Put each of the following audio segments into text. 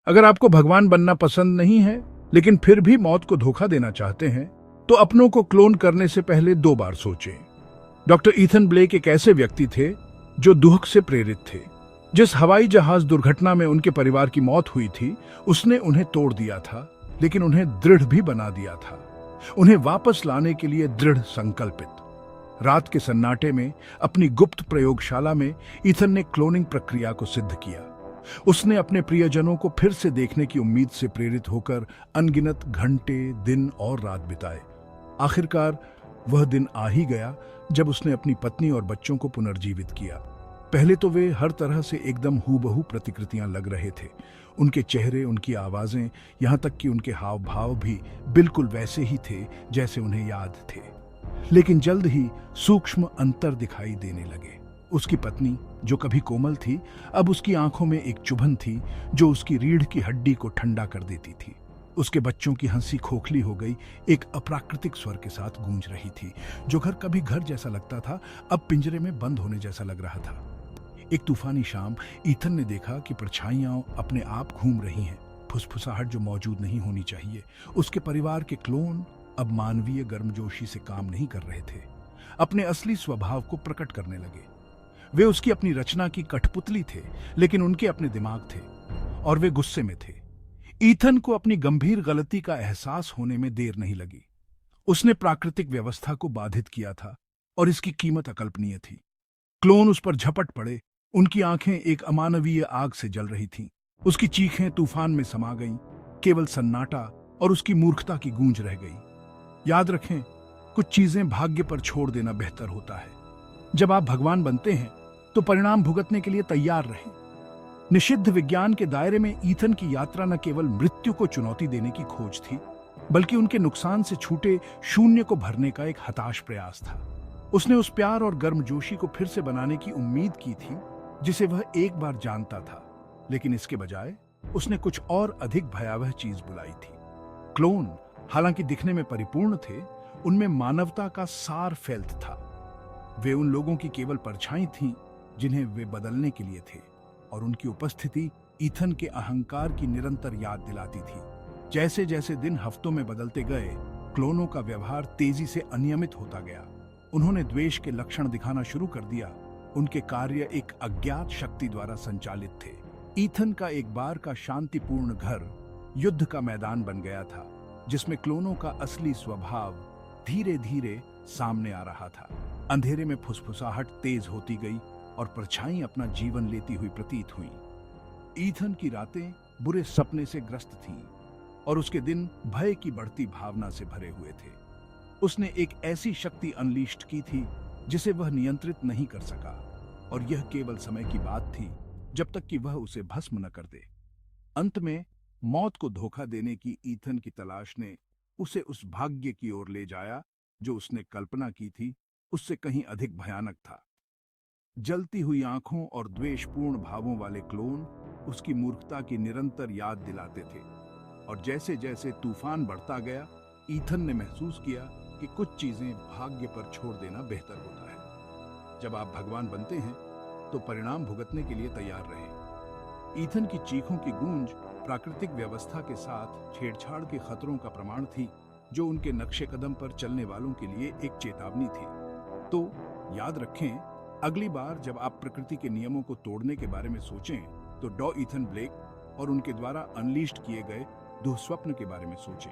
अगर आपको भगवान बनना पसंद नहीं है, लेकिन फिर भी मौत को धोखा देना चाहते हैं, तो अपनों को क्लोन करने से पहले 2 बार सोचें। डॉक्टर ईथन ब्लेक एक ऐसे व्यक्ति थे जो दुख से प्रेरित थे। जिस हवाई जहाज दुर्घटना में उनके परिवार की मौत हुई थी, उसने उन्हें तोड़ दिया था, लेकिन उन्हें दृढ़ भी बना दिया था, उन्हें वापस लाने के लिए दृढ़ संकल्पित। रात के सन्नाटे में अपनी गुप्त प्रयोगशाला में ईथन ने क्लोनिंग प्रक्रिया को सिद्ध किया। उसने अपने प्रियजनों को फिर से देखने की उम्मीद से प्रेरित होकर अनगिनत घंटे, दिन और रात बिताए। आखिरकार वह दिन आ ही गया जब उसने अपनी पत्नी और बच्चों को पुनर्जीवित किया। पहले तो वे हर तरह से एकदम हूबहू प्रतिकृतियां लग रहे थे। उनके चेहरे, उनकी आवाजें, यहाँ तक कि उनके हाव भाव भी बिल्कुल वैसे ही थे जैसे उन्हें याद थे। लेकिन जल्द ही सूक्ष्म अंतर दिखाई देने लगे। उसकी पत्नी, जो कभी कोमल थी, अब उसकी आंखों में एक चुभन थी जो उसकी रीढ़ की हड्डी को ठंडा कर देती थी। उसके बच्चों की हंसी खोखली हो गई, एक अप्राकृतिक स्वर के साथ गूंज रही थी। जो घर कभी घर जैसा लगता था, अब पिंजरे में बंद होने जैसा लग रहा था। एक तूफानी शाम ईथन ने देखा कि परछाइयां अपने आप घूम रही हैं, फुसफुसाहट जो मौजूद नहीं होनी चाहिए। उसके परिवार के क्लोन अब मानवीय गर्मजोशी से काम नहीं कर रहे थे, अपने असली स्वभाव को प्रकट करने लगे। वे उसकी अपनी रचना की कठपुतली थे, लेकिन उनके अपने दिमाग थे और वे गुस्से में थे। ईथन को अपनी गंभीर गलती का एहसास होने में देर नहीं लगी। उसने प्राकृतिक व्यवस्था को बाधित किया था और इसकी कीमत अकल्पनीय थी। क्लोन उस पर झपट पड़े। उनकी आंखें एक अमानवीय आग से जल रही थीं। उसकी चीखें तूफान में समा गईं। केवल सन्नाटा और उसकी मूर्खता की गूंज रह गई। याद रखें, कुछ चीजें भाग्य पर छोड़ देना बेहतर होता है। जब आप भगवान बनते हैं तो परिणाम भुगतने के लिए तैयार रहें। निषिद्ध विज्ञान के दायरे में ईथन की यात्रा न केवल मृत्यु को चुनौती देने की खोज थी, बल्कि उनके नुकसान से छूटे शून्य को भरने का एक हताश प्रयास था। उसने उस प्यार और गर्मजोशी को फिर से बनाने की उम्मीद की थी जिसे वह एक बार जानता था, लेकिन इसके बजाय उसने कुछ और अधिक भयावह चीज बुलाई थी। क्लोन हालांकि दिखने में परिपूर्ण थे, उनमें मानवता का सार फैलत था। वे उन लोगों की केवल परछाई थीं जिन्हें वे बदलने के लिए थे, और उनकी उपस्थिति ईथन के अहंकार की निरंतर याद दिलाती थी। जैसे जैसे दिन हफ्तों में बदलते गए, क्लोनों का व्यवहार तेजी से अनियमित होता गया। उन्होंने द्वेष के लक्षण दिखाना शुरू कर दिया। उनके कार्य एक अज्ञात शक्ति द्वारा संचालित थे। ईथन का एक बार का शांतिपूर्ण घर युद्ध का मैदान बन गया था, जिसमें क्लोनों का असली स्वभाव धीरे धीरे सामने आ रहा था। अंधेरे में फुसफुसाहट तेज होती गई और परछाई अपना जीवन लेती हुई प्रतीत हुई। ईथन की रातें बुरे सपने से ग्रस्त थीं और उसके दिन भय की बढ़ती भावना से भरे हुए थे। उसने एक ऐसी शक्ति अनलीस्ट की थी जिसे वह नियंत्रित नहीं कर सका, और यह केवल समय की बात थी जब तक कि वह उसे भस्म न कर दे। अंत में मौत को धोखा देने की ईथन की तलाश ने उसे उस भाग्य की ओर ले जाया जो उसने कल्पना की थी, उससे कहीं अधिक भयानक था। जलती हुई आंखों और द्वेषपूर्ण भावों वाले क्लोन उसकी मूर्खता की निरंतर याद दिलाते थे, और जैसे जैसे तूफान बढ़ता गया, ईथन ने महसूस किया कि कुछ चीजें भाग्य पर छोड़ देना बेहतर होता है। जब आप भगवान बनते हैं तो परिणाम भुगतने के लिए तैयार रहें। ईथन की चीखों की गूंज प्राकृतिक व्यवस्था के साथ छेड़छाड़ के खतरों का प्रमाण थी, जो उनके नक्शे कदम पर चलने वालों के लिए एक चेतावनी थी। तो याद रखें, अगली बार जब आप प्रकृति के नियमों को तोड़ने के बारे में सोचें, तो डॉ ईथन ब्लेक और उनके द्वारा अनलीस्ट किए गए दुःस्वप्न के बारे में सोचें।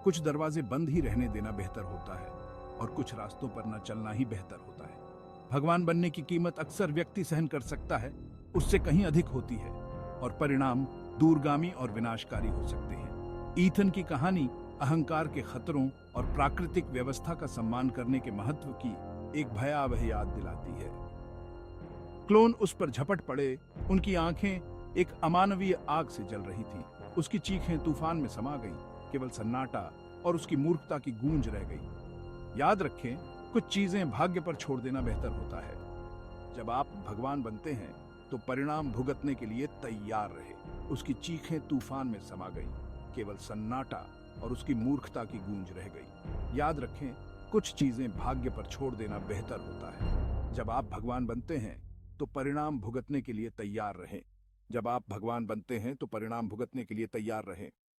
कुछ दरवाजे बंद ही रहने देना बेहतर होता है, और कुछ रास्तों पर न चलना ही बेहतर होता है। भगवान बनने की कीमत अक्सर व्यक्ति सहन कर सकता है, उससे कहीं अधिक होती है, और परिणाम दूरगामी और विनाशकारी हो सकते हैं। ईथन की कहानी अहंकार के खतरों और प्राकृतिक व्यवस्था का सम्मान करने के महत्व की एक भयावह याद दिलाती है। क्लोन उस पर झपट पड़े। उनकी आंखें एक अमानवीय आग से जल रही थीं। उसकी चीखें तूफान में समा गईं। केवल सन्नाटा और उसकी मूर्खता की गूंज रह गई। याद रखें, कुछ चीजें भाग्य पर छोड़ देना बेहतर होता है। जब आप भगवान बनते हैं तो परिणाम भुगतने के लिए तैयार रहे। उसकी चीखें तूफान में समा गईं। केवल सन्नाटा और उसकी मूर्खता की गूंज रह गई। याद रखें, कुछ चीजें भाग्य पर छोड़ देना बेहतर होता है। जब आप भगवान बनते हैं तो परिणाम भुगतने के लिए तैयार रहें। जब आप भगवान बनते हैं तो परिणाम भुगतने के लिए तैयार रहें।